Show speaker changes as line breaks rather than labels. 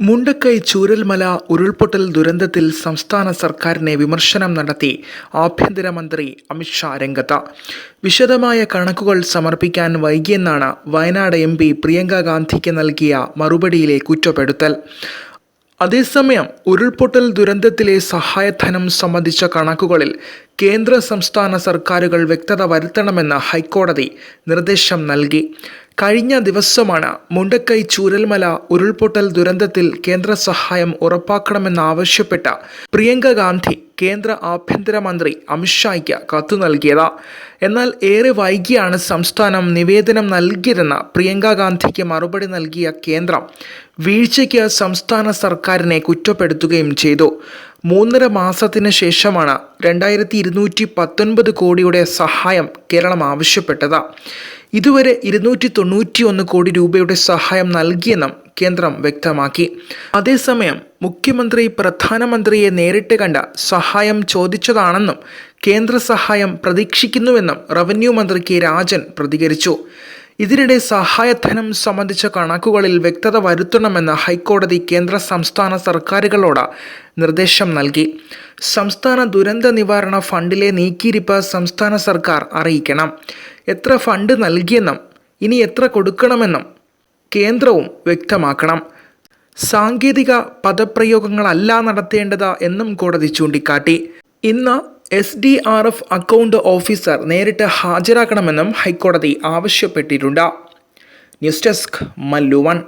മുണ്ടക്കൈ ചൂരൽമല ഉരുൾപൊട്ടൽ ദുരന്തത്തിൽ സംസ്ഥാന സർക്കാരിനെ വിമർശനം നടത്തി ആഭ്യന്തരമന്ത്രി അമിത്ഷാ രംഗത്ത്. വിശദമായ കണക്കുകൾ സമർപ്പിക്കാൻ വൈകിയെന്നാണ് വയനാട് MP പ്രിയങ്ക ഗാന്ധിക്ക് നൽകിയ മറുപടിയിലെ കുറ്റപ്പെടുത്തൽ. അതേസമയം ഉരുൾപൊട്ടൽ ദുരന്തത്തിലെ സഹായധനം സംബന്ധിച്ച കണക്കുകളിൽ കേന്ദ്ര സംസ്ഥാന സർക്കാരുകൾ വ്യക്തത വരുത്തണമെന്ന് ഹൈക്കോടതി നിർദ്ദേശം നൽകി. കഴിഞ്ഞ ദിവസമാണ് മുണ്ടക്കൈ ചൂരൽമല ഉരുൾപൊട്ടൽ ദുരന്തത്തിൽ കേന്ദ്ര സഹായം ഉറപ്പാക്കണമെന്നാവശ്യപ്പെട്ട് പ്രിയങ്ക ഗാന്ധി കേന്ദ്ര ആഭ്യന്തരമന്ത്രി അമിത്ഷായ്ക്ക് കത്തു നൽകിയത്. എന്നാൽ ഏറെ വൈകിയാണ് സംസ്ഥാനം നിവേദനം നൽകിയതെന്ന് പ്രിയങ്ക ഗാന്ധിക്ക് മറുപടി നൽകിയ കേന്ദ്രം വീഴ്ചയ്ക്ക് സംസ്ഥാന സർക്കാരിനെ കുറ്റപ്പെടുത്തുകയും ചെയ്തു. 3.5 മാസത്തിന് ശേഷമാണ് 2219 കോടിയുടെ സഹായം കേരളം ആവശ്യപ്പെട്ടത്. ഇതുവരെ 291 കോടി രൂപയുടെ സഹായം നൽകിയെന്നും കേന്ദ്രം വ്യക്തമാക്കി. അതേസമയം മുഖ്യമന്ത്രി പ്രധാനമന്ത്രിയെ നേരിട്ട് കണ്ട് സഹായം ചോദിച്ചതാണെന്നും കേന്ദ്ര സഹായം പ്രതീക്ഷിക്കുന്നുവെന്നും റവന്യൂ മന്ത്രി കെ രാജൻ പ്രതികരിച്ചു. ഇതിനിടെ സഹായധനം സംബന്ധിച്ച കണക്കുകളിൽ വ്യക്തത വരുത്തണമെന്ന് ഹൈക്കോടതി കേന്ദ്ര സംസ്ഥാന സർക്കാരുകളോട് നിർദ്ദേശം നൽകി. സംസ്ഥാന ദുരന്ത നിവാരണ ഫണ്ടിലെ നീക്കിയിരിപ്പ് സംസ്ഥാന സർക്കാർ അറിയിക്കണം. എത്ര ഫണ്ട് നൽകിയെന്നും ഇനി എത്ര കൊടുക്കണമെന്നും കേന്ദ്രവും വ്യക്തമാക്കണം. സാങ്കേതിക പദപ്രയോഗങ്ങളല്ല നടത്തേണ്ടത് എന്നും കോടതി ചൂണ്ടിക്കാട്ടി. ഇന്ന് SDRF അക്കൗണ്ട് ഓഫീസർ നേരിട്ട് ഹാജരാക്കണമെന്നും ഹൈക്കോടതി ആവശ്യപ്പെട്ടിട്ടുണ്ട്. News desk Mallu 1.